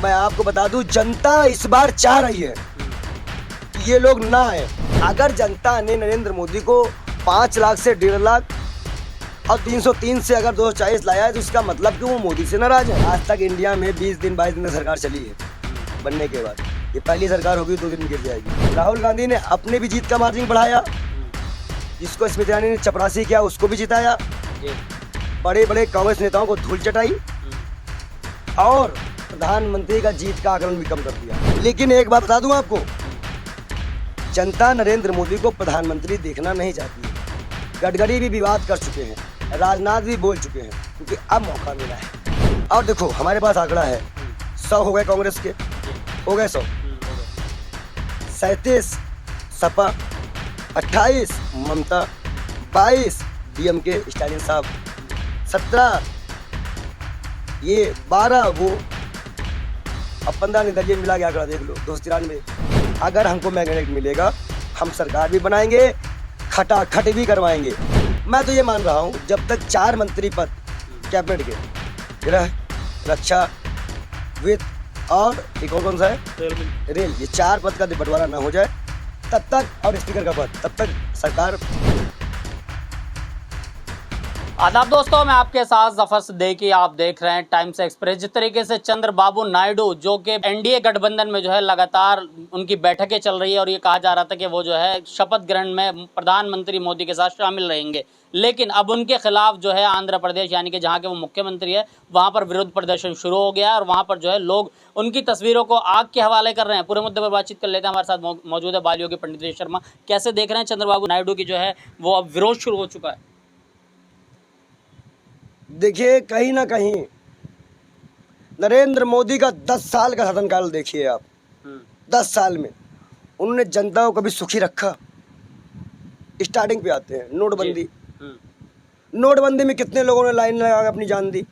मैं आपको बता दूं, जनता इस बार चाह रही है कि ये लोग ना आए। अगर जनता ने नरेंद्र मोदी को 5 लाख से 1.5 लाख और 303 से अगर 240 लाया है, तो इसका मतलब कि वो मोदी से नाराज है। आज तक इंडिया में 20 दिन 22 दिन सरकार चली है बनने के बाद। ये पहली सरकार होगी, 2 दिन गिर जाएगी। राहुल गांधी ने अपने भी जीत का मार्जिन बढ़ाया, जिसको स्मृति ईरानी ने चपरासी किया उसको भी जिताया, बड़े बड़े कांग्रेस नेताओं को धूल चटाई और प्रधानमंत्री का जीत का आकलन भी कम कर दिया। लेकिन एक बात बता दूं आपको, जनता नरेंद्र मोदी को प्रधानमंत्री देखना नहीं चाहती है। गडकरी भी विवाद कर चुके हैं, राजनाथ भी बोल चुके हैं, क्योंकि अब मौका मिला है। और देखो हमारे पास आंकड़ा है, 100 हो गए कांग्रेस के, हो गए 100, 37 सपा, 28 ममता, 22 डीएमके स्टालिन साहब, 17 ये, 12 वो, अब 15 निर्दलीय मिला के आंकड़ा देख लो, 293। अगर हमको मैग्नेट मिलेगा, हम सरकार भी बनाएंगे, खटाखट भी करवाएंगे। मैं तो ये मान रहा हूँ, जब तक 4 मंत्री पद कैबिनेट के, गृह, रक्षा, वित्त और एक और कौन सा है, रेल, ये 4 पद का बंटवारा ना हो जाए तब तक, और स्पीकर का पद, तब तक सरकार। आदाब दोस्तों, मैं आपके साथ जफर सिद्दीकी, आप देख रहे हैं टाइम्स एक्सप्रेस। जिस तरीके से चंद्रबाबू नायडू जो कि एनडीए गठबंधन में जो है लगातार उनकी बैठकें चल रही है और ये कहा जा रहा था कि वो जो है शपथ ग्रहण में प्रधानमंत्री मोदी के साथ शामिल रहेंगे, लेकिन अब उनके खिलाफ जो है आंध्र प्रदेश यानी कि जहाँ के वो मुख्यमंत्री है वहाँ पर विरोध प्रदर्शन शुरू हो गया है और वहाँ पर जो है लोग उनकी तस्वीरों को आग के हवाले कर रहे हैं। पूरे मुद्दे पर बातचीत कर लेते हैं। हमारे साथ मौजूद है बालयोगी पंडित शर्मा। कैसे देख रहे हैं चंद्रबाबू नायडू की जो है वो अब विरोध शुरू हो चुका है? देखिए, कहीं ना कहीं नरेंद्र मोदी का 10 साल का शासनकाल देखिए आप। 10 साल में उन्होंने जनता को कभी सुखी रखा? स्टार्टिंग पे आते हैं, नोटबंदी। नोटबंदी में कितने लोगों ने लाइन लगा के अपनी जान दी।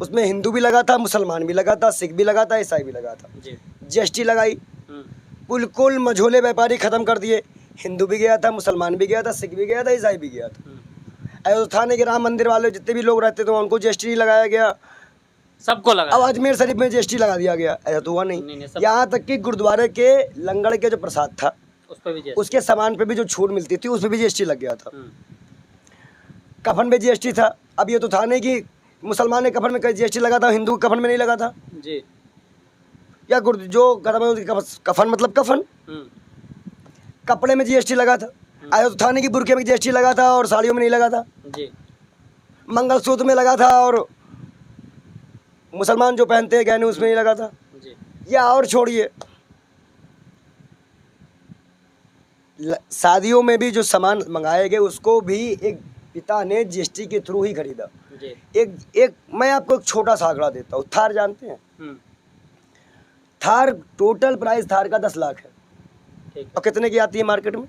उसमें हिंदू भी लगा था, मुसलमान भी लगा था, सिख भी लगा था, ईसाई भी लगा था। जीएसटी लगाई, बिल्कुल मझोले व्यापारी खत्म कर दिए। हिंदू भी गया था, मुसलमान भी गया था, सिख भी गया था, ईसाई भी गया था। अयोध्या के राम मंदिर वाले जितने भी लोग रहते थे उनको जीएसटी लगाया गया, सबको लगा। अब अजमेर शरीफ में जीएसटी लगा दिया गया। ऐसा तो हुआ नहीं। यहाँ तक कि गुरुद्वारे के लंगर के जो प्रसाद था उस पर भी, उसके सामान पे भी जो छूट मिलती थी उस पर भी जीएसटी लग गया था। कफन में जीएसटी था। अब ये तो था नहीं कि मुसलमान ने कफन में जीएसटी लगा था, हिंदू कफन में नहीं लगा था जी। या जो कफन मतलब कफन, कपड़े में जीएसटी लगा था। अयोध्या की बुरके में जीएसटी लगा था और साड़ियों में नहीं लगा था जी। मंगलसूत्र में लगा था और मुसलमान जो पहनते हैं गहने उसमें नहीं लगा था जी। या और छोड़िए, शादियों में भी जो सामान मंगाए गए उसको भी एक पिता ने जीएसटी के थ्रू ही खरीदा जी। एक मैं आपको एक छोटा सा आंकड़ा देता हूँ। थार जानते हैं? थार टोटल प्राइस थार का 10 लाख है और कितने की आती है मार्केट में?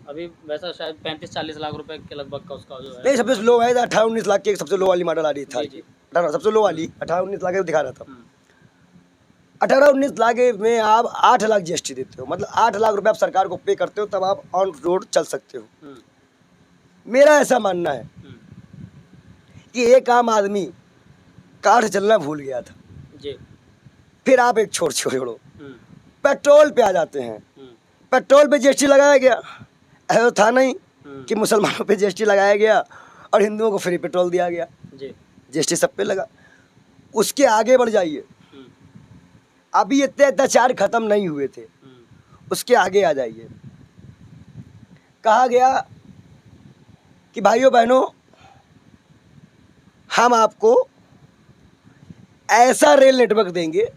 अभी वैसा शायद 35-40 लाख रुपए के लगभग का उसका जो है। नहीं, सबसे लो है 18-19 लाख की सबसे लो वाली मॉडल आ रही थी। सबसे लो वाली 18-19 लाख दिखा रहा था। 18-19 लाख में आप 8 लाख जीएसटी देते हो, मतलब 8 लाख रुपए आप सरकार को पे करते हो, तब आप ऑन रोड चल सकते हो। मेरा ऐसा मानना है कि एक आम आदमी कार चलना भूल गया था जी। फिर आप एक छोड़ो, पेट्रोल पे आ जाते हैं। पेट्रोल पे जीएसटी लगाया गया। ऐसा था नहीं कि मुसलमानों पे जीएसटी लगाया गया और हिंदुओं को फ्री पेट्रोल दिया गया। जीएसटी सब पे लगा। उसके आगे बढ़ जाइए, अभी इतने अत्याचार खत्म नहीं हुए थे, उसके आगे आ जाइए। कहा गया कि भाइयों बहनों, हम आपको ऐसा रेल नेटवर्क देंगे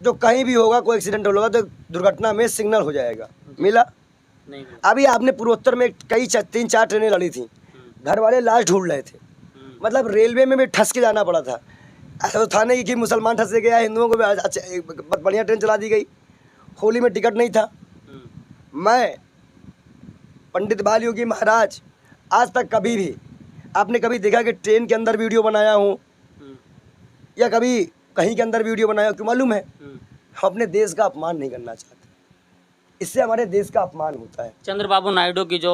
जो कहीं भी होगा, कोई एक्सीडेंट होगा तो दुर्घटना में सिग्नल हो जाएगा। मिला नहीं। अभी आपने पूर्वोत्तर में कई 3-4 ट्रेनें लड़ी थी, घर वाले लाश ढूंढ रहे थे, मतलब रेलवे में भी ठस के जाना पड़ा था। ऐसा था नहीं कि मुसलमान ठस गया, हिंदुओं को अच्छा बढ़िया ट्रेन चला दी गई। होली में टिकट नहीं था। मैं पंडित बालयोगी महाराज आज तक कभी भी आपने कभी देखा कि ट्रेन के अंदर वीडियो बनाया हूँ या कभी कहीं के अंदर वीडियो बनाया? क्यों मालूम है? हम अपने देश का अपमान नहीं करना चाहते, इससे हमारे देश का अपमान होता है। चंद्रबाबू नायडू की जो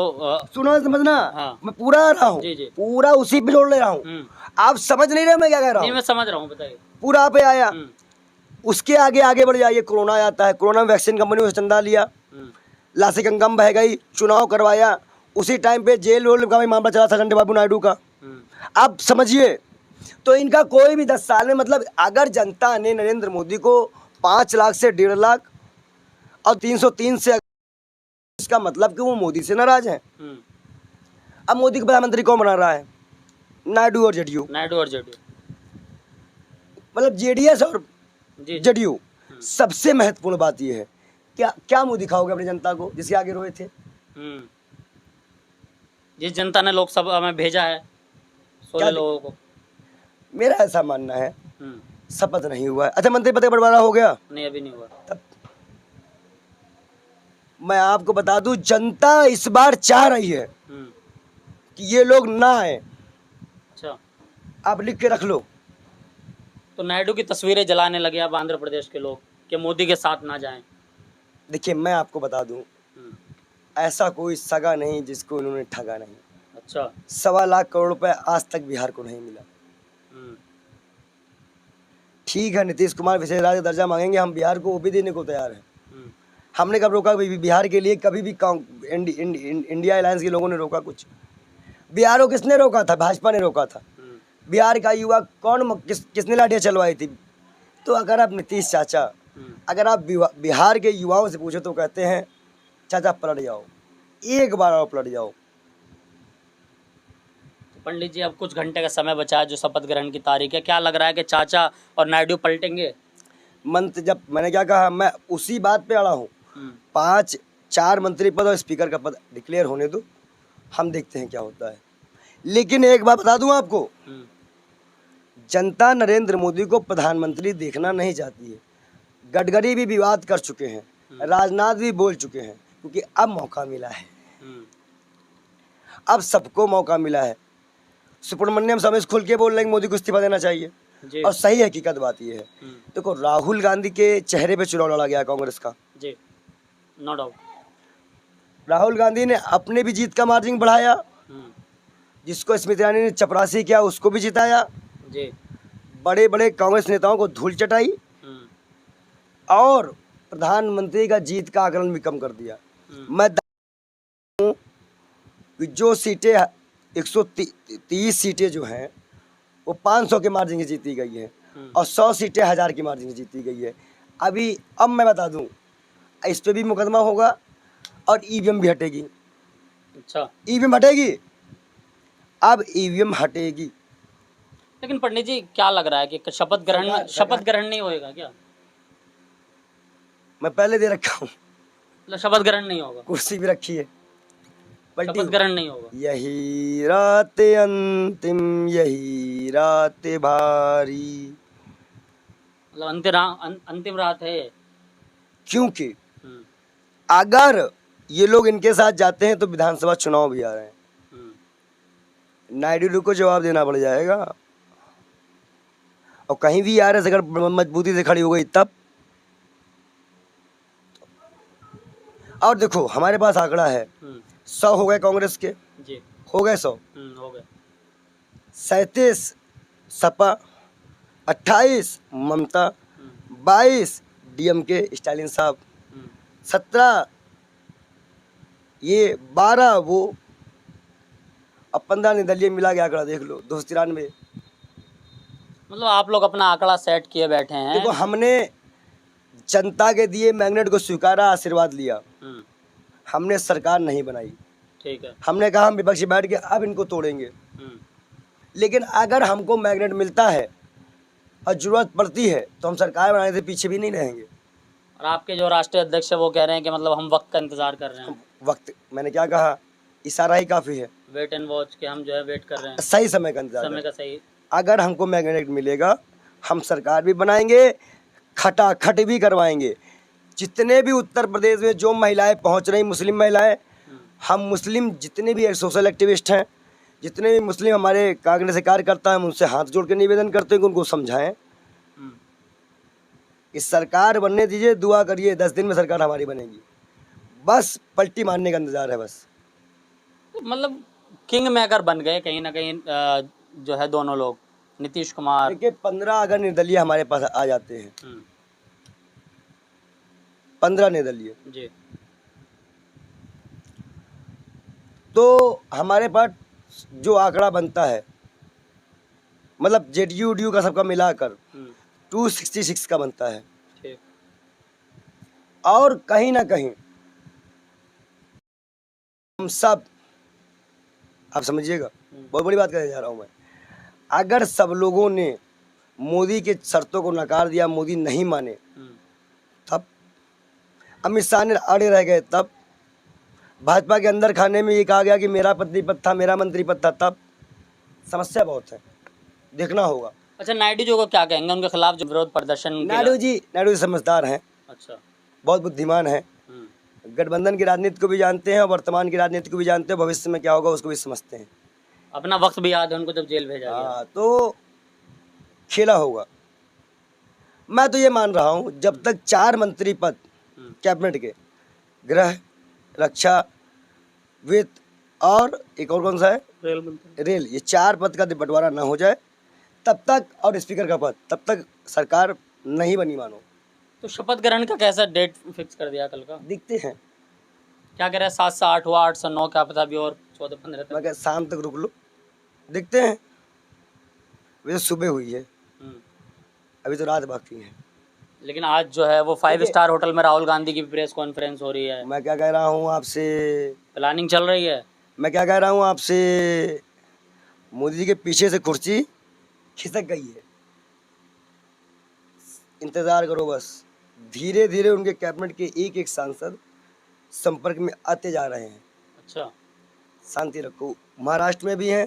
सुनो समझना, हाँ। मैं पूरा आ रहा हूँ, जी, जी। पूरा उसी पे जोड़ ले रहा हूँ। आप समझ नहीं रहे मैं क्या कह रहा नहीं, हूँ? मैं समझ रहा हूँ, बताइए। पूरा पे आया, हम्म, उसके आगे आगे बढ़ जाइए, कोरोना आता है, कोरोना में वैक्सीन कंपनी ने चंदा लिया, हम्म, लाशी गंगम बह गई, चुनाव करवाया, उसी टाइम पे जेल वेल का भी मामला चला था चंद्रबाबू नायडू का। हम्म, आप समझिए, तो इनका कोई भी 10 साल में, मतलब अगर जनता ने नरेंद्र मोदी को 5 लाख से 1.5 लाख और 303 से, इसका मतलब कि वो मोदी से नाराज हैं। हम्म। अब मोदी को प्रधानमंत्री कौन बना रहा है? नायडू और जेडीयू, नायडू और जेडीयू। मतलब जेडीएस और जी, जी। जेडीयू। सबसे महत्वपूर्ण बात यह है, क्या क्या मुंह दिखाओगे अपनी जनता को जिसके आगे रोए थे? हम्म। जिस जनता ने लोकसभा में भेजा है 16 लोगों को। मेरा ऐसा मानना है, हम्म। शपथ नहीं हुआ है। अच्छा, मंत्री पद का बंटवारा हो गया? नहीं, अभी नहीं हुआ। तब मैं आपको बता दूं, जनता इस बार चाह रही है कि ये लोग ना आए। अच्छा, आप लिख के रख लो। तो नायडू की तस्वीरें जलाने लगे अब आंध्र प्रदेश के लोग कि मोदी के साथ ना जाएं। देखिए, मैं आपको बता दूं, हम्म, ऐसा कोई सगा नहीं जिसको उन्होंने ठगा नहीं। अच्छा। 1.25 लाख करोड़ रुपए आज तक बिहार को नहीं मिला। हम्म, ठीक है, नीतीश कुमार विशेष राज्य दर्जा मांगेंगे, हम बिहार को वो भी देने को तैयार हैं। हम्म, हमने कब रोका बिहार के लिए? कभी भी इंडिया अलायंस के लोगों ने रोका कुछ? बिहार को किसने रोका था? भाजपा ने रोका था। बिहार का युवा कौन, किसने लाठियाँ चलवाई थी? तो अगर आप नीतीश चाचा, अगर आप बिहार के युवाओं से पूछो तो कहते हैं चाचा पलट जाओ, एक बार और पलट जाओ। पंडित जी, अब कुछ घंटे का समय बचा है जो शपथ ग्रहण की तारीख है, क्या लग रहा है कि चाचा और नायडू पलटेंगे? मंत्री, जब मैंने क्या कहा, मैं उसी बात पे अड़ा हूँ। 4 मंत्री पद और स्पीकर का पद डिक्लेयर होने दो, हम देखते हैं क्या होता है। लेकिन एक बात बता दूं आपको, जनता नरेंद्र मोदी को प्रधानमंत्री देखना नहीं चाहती है। गडकरी भी विवाद कर चुके हैं, राजनाथ भी बोल चुके हैं, क्योंकि अब मौका मिला है, अब सबको मौका मिला है। सुब्रमण्यम स्वामी खुल के बोल रहे हैं मोदी को इस्तीफा देना चाहिए, और सही हकीकत बात यह है। देखो, राहुल गांधी के चेहरे पे चुनाव लड़ा गया कांग्रेस का, जी, नो डाउट। राहुल गांधी ने अपने भी जीत का मार्जिन बढ़ाया, जिसको स्मृति ईरानी ने चपरासी किया उसको भी जिताया जी। बड़े बड़े कांग्रेस नेताओं को धूल चटाई, और प्रधानमंत्री का जीत का आकलन भी कम कर दिया। मैं हूँ कि जो सीटें 130 सीटें जो हैं वो 500 के मार्जिन से जीती गई है, और 100 सीटें 1000 की मार्जिन से जीती गई है। अब मैं बता दूं, इस पे भी मुकदमा होगा और ईवीएम भी हटेगी। अच्छा, ईवीएम हटेगी, अब ईवीएम हटेगी। लेकिन पंडित जी, क्या लग रहा है कि शपथ ग्रहण नहीं होएगा क्या? मैं पहले दे रखा हूँ, मतलब शपथ ग्रहण नहीं होगा? कुर्सी भी रखी है, शपथ ग्रहण नहीं होगा। यही रात अंतिम, यही रात भारी, मतलब अंतिम रात है ये। क्योंकि अगर ये लोग इनके साथ जाते हैं तो विधानसभा चुनाव भी आ रहे हैं, नायडू को जवाब देना पड़ जाएगा। और कहीं भी आ रहे अगर मजबूती से खड़ी हो गई तब। और देखो, हमारे पास आंकड़ा है, 100 हो गए कांग्रेस के, जी, हो गए 100, हो गए 37 सपा, 28 ममता, 22 डीएमके स्टालिन साहब, 17 ये, 12 वो, अब 15 निर्दलीय मिला के आंकड़ा देख लो, 293। मतलब आप लोग अपना आंकड़ा सेट किए बैठे हैं। देखो, हमने जनता के दिए मैग्नेट को स्वीकारा, आशीर्वाद लिया, हमने सरकार नहीं बनाई। ठीक है, हमने कहा हम विपक्षी बैठ के अब इनको तोड़ेंगे। लेकिन अगर हमको मैग्नेट मिलता है और जरूरत पड़ती है तो हम सरकार बनाने से पीछे भी नहीं रहेंगे। और आपके जो राष्ट्रीय अध्यक्ष है वो कह रहे हैं कि मतलब हम वक्त का इंतजार कर रहे हैं। वक्त, मैंने क्या कहा, इशारा ही काफी है, वेट एंड वॉच के हम जो है वेट कर रहे हैं, सही समय का इंतजार, समय का सही। अगर हमको मैग्नेट मिलेगा हम सरकार भी बनाएंगे, खटाखट भी करवाएंगे। जितने भी उत्तर प्रदेश में जो महिलाएं पहुंच रही, मुस्लिम महिलाएं, हम मुस्लिम जितने भी सोशल एक्टिविस्ट हैं, जितने भी मुस्लिम हमारे कांग्रेस से कार्यकर्ता हैं, हम उनसे हाथ जोड़ के निवेदन करते हैं कि उनको समझाएं इस सरकार बनने दीजिए, दुआ करिए 10 दिन में सरकार हमारी बनेगी। बस पलटी मारने का इंतजार है बस। मतलब किंग मेकर बन गए कहीं ना कहीं जो है दोनों लोग, नीतीश कुमार। देखिए 15 अगर निर्दलीय हमारे पास आ जाते हैं, 15 निर्दलीय, जी। तो हमारे पास जो आंकड़ा बनता है, मतलब जेडीयू डी का सबका मिलाकर 266 का बनता है। ठीक। और कहीं ना कहीं हम सब, आप समझिएगा, बहुत बड़ी बात करने जा रहा हूं मैं, अगर सब लोगों ने मोदी के शर्तों को नकार दिया, मोदी नहीं माने, तब अमित शाह ने अड़े रह गए, तब भाजपा के अंदर खाने में ये कहा गया कि मेरा मंत्री पद था, मेरा मंत्री पद था, तब समस्या बहुत है, देखना होगा। अच्छा, नायडू जी को क्या कहेंगे, उनके खिलाफ जो विरोध प्रदर्शन? नायडू जी समझदार हैं। अच्छा। बहुत बुद्धिमान हैं, गठबंधन की राजनीति को भी जानते हैं और वर्तमान की राजनीति को भी जानते हैं, भविष्य में क्या होगा उसको भी समझते हैं। अपना वक्त भी याद है उनको जब जेल भेजा गया। हाँ, तो खेला होगा। मैं तो ये मान रहा हूँ जब तक 4 मंत्री पद कैबिनेट के, गृह, रक्षा, वित्त और एक और कौन सा है, रेल, ये 4 पद का बंटवारा ना हो जाए तब तक, और स्पीकर का पद, तब तक सरकार नहीं बनी मानो। तो शपथ ग्रहण का कैसा डेट फिक्स कर दिया कल का? दिखते हैं क्या कह रहे हैं, 7 से 8 हुआ, 8 से 9, क्या पता अभी और 14-15 तक। मैं क्या, शाम तक रुक लो, दिखते हैं। वैसे सुबह हुई है, अभी तो रात बाकी है। लेकिन आज जो है वो 5 स्टार होटल में राहुल गांधी की प्रेस कॉन्फ्रेंस हो रही है। मैं क्या कह रहा हूँ आपसे, प्लानिंग चल रही है। मैं क्या कह रहा हूँ आपसे, मोदी जी के पीछे से कुर्सी खिसक गई है, इंतजार करो बस। धीरे धीरे उनके कैबिनेट के एक एक सांसद संपर्क में आते जा रहे हैं। अच्छा, शांति रखो। महाराष्ट्र में भी हैं,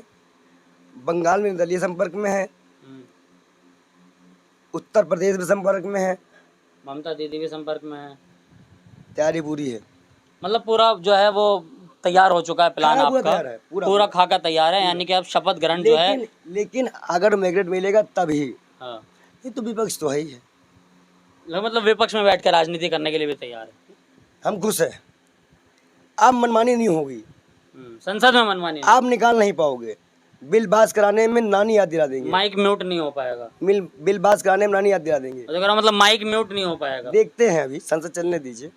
बंगाल में निर्दलीय संपर्क में है, उत्तर प्रदेश में संपर्क में है, ममता दीदी भी संपर्क में है। तैयारी पूरी है, मतलब पूरा जो है वो तैयार हो चुका है प्लान खाका पूरा आपका, तैयार है, पूरा खाका तैयार है, यानी कि अब शपथ ग्रहण जो है। लेकिन अगर मैग्नेट मिलेगा तभी। हाँ, ये तो विपक्ष तो है ही है, मतलब विपक्ष में बैठ कर राजनीति करने के लिए भी तैयार है। हम खुश हैं। अब मनमानी नहीं होगी, संसद में मनमानी नहीं। आप निकाल नहीं पाओगे। बिल पास कराने में नानी याद दिला देंगे, माइक म्यूट नहीं हो पाएगा। बिल पास कराने में नानी याद दिला देंगे। तो मतलब माइक म्यूट नहीं हो पाएगा। देखते हैं, अभी संसद चलने दीजिए,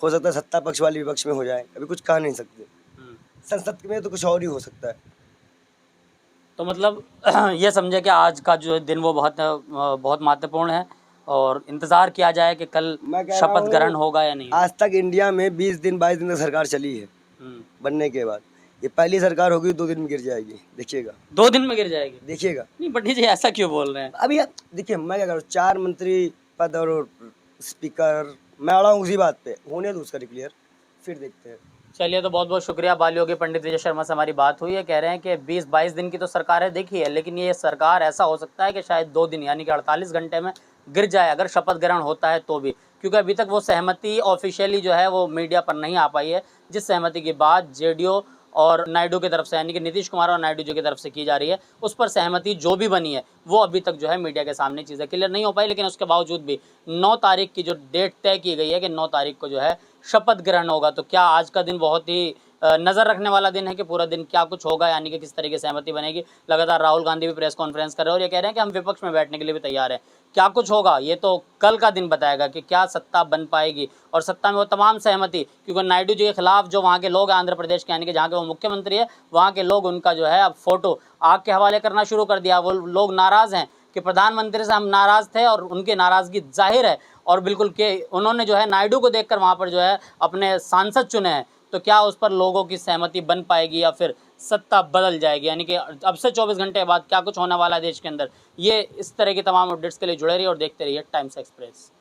हो सकता है सत्ता पक्ष वाली विपक्ष में हो जाए, अभी कुछ कह नहीं सकते। संसद में तो कुछ और ही हो सकता है। तो मतलब ये समझे कि आज का जो दिन वो बहुत महत्वपूर्ण है और इंतजार किया जाए कि कल शपथ ग्रहण होगा या नहीं। आज तक इंडिया में 20 दिन 22 दिन तक सरकार चली है बनने के बाद, ये पहली सरकार होगी 2 दिन में गिर जाएगी, देखिएगा। 2 दिन में गिर जाएगी, देखिएगा। नहीं पंडित जी ऐसा क्यों बोल रहे हैं? अभी देखिए, मैं क्या करूँ, 4 मंत्री पद और स्पीकर, मैं आ रहा हूँ उसी बात पे, होने दो उसका क्लियर, फिर देखते हैं। चलिए, तो बहुत बहुत शुक्रिया। बाल योगी पंडित विजय शर्मा से हमारी बात हुई है। कह रहे हैं कि 20-22 दिन की तो सरकार है देखी है, लेकिन ये सरकार ऐसा हो सकता है कि शायद 2 दिन यानी कि 48 घंटे में गिर जाए, अगर शपथ ग्रहण होता है तो भी, क्योंकि अभी तक वो सहमति ऑफिशियली जो है वो मीडिया पर नहीं आ पाई है, जिस सहमति की बात जेडीयू और नायडू की तरफ से यानी कि नीतीश कुमार और नायडू जी की तरफ से की जा रही है, उस पर सहमति जो भी बनी है वो अभी तक जो है मीडिया के सामने चीज़ें क्लियर नहीं हो पाई। लेकिन उसके बावजूद भी 9 तारीख की जो डेट तय की गई है कि 9 तारीख को जो है शपथ ग्रहण होगा, तो क्या आज का दिन बहुत ही नज़र रखने वाला दिन है कि पूरा दिन क्या कुछ होगा, यानी कि किस तरीके से सहमति बनेगी। लगातार राहुल गांधी भी प्रेस कॉन्फ्रेंस कर रहे हैं और ये कह रहे हैं कि हम विपक्ष में बैठने के लिए भी तैयार हैं। क्या कुछ होगा ये तो कल का दिन बताएगा कि क्या सत्ता बन पाएगी, और सत्ता में वो तमाम सहमति, क्योंकि नायडू जी के खिलाफ जो वहाँ के लोग हैं आंध्र प्रदेश के, यानी कि जहाँ के वो मुख्यमंत्री है, वहाँ के लोग उनका जो है अब फोटो आग के हवाले करना शुरू कर दिया। वो लोग नाराज़ हैं कि प्रधानमंत्री से हम नाराज़ थे और उनकी नाराज़गी जाहिर है, और बिल्कुल के उन्होंने जो है नायडू को देखकर वहाँ पर जो है अपने सांसद चुने हैं। तो क्या उस पर लोगों की सहमति बन पाएगी या फिर सत्ता बदल जाएगी, यानी कि अब से 24 घंटे बाद क्या कुछ होने वाला है देश के अंदर। ये इस तरह की तमाम अपडेट्स के लिए जुड़े रहिए और देखते रहिए टाइम्स एक्सप्रेस।